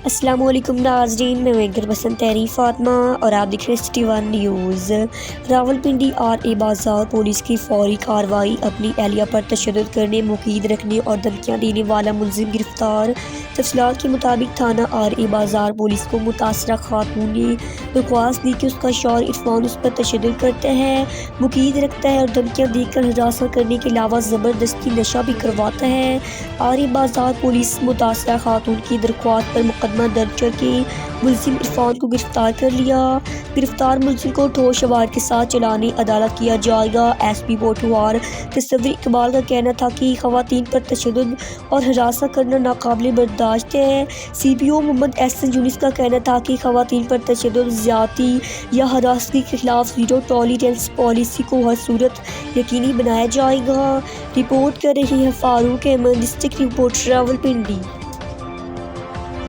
السلام علیکم ناظرین، میں وینکر پسند تحریر فاطمہ اور آپ دیکھ رہے ہیں city one news. Rawalpindi RA بازار پولیس کی فوری کارروائی، اپنی اہلیہ پر تشدد کرنے، مقید رکھنے اور دھمکیاں دینے والا ملزم گرفتار۔ تفصیلات کے مطابق تھانہ RA بازار پولیس کو متاثرہ خاتون نے درخواست دی کہ اس کا شوہر عرفان اس پر تشدد کرتا ہے، مقید رکھتا ہے اور دھمکیاں دے کر ہراساں کرنے کے علاوہ زبردستی نشہ بھی کرواتا ہے۔ RA بازار پولیس متاثرہ خاتون کی درخواست پر مقدمہ درج کر کے ملزم عرفان کو گرفتار کر لیا۔ گرفتار ملزم کو ٹھوس شواہد کے ساتھ چلانے عدالت کیا جائے گا۔ SP پوٹھوہار تصور اقبال کا کہنا تھا کہ خواتین پر تشدد اور ہراساں کرنا ناقابل برداشت ہے۔ CPO محمد احسن یونس کا کہنا تھا کہ خواتین پر تشدد، زیادتی یا ہراسگی کے خلاف زیرو ٹالرنس پالیسی کو ہر صورت یقینی بنایا جائے گا۔ رپورٹ کر رہے ہیں فاروق احمد، ڈسٹرکٹ رپورٹر، راولپنڈی۔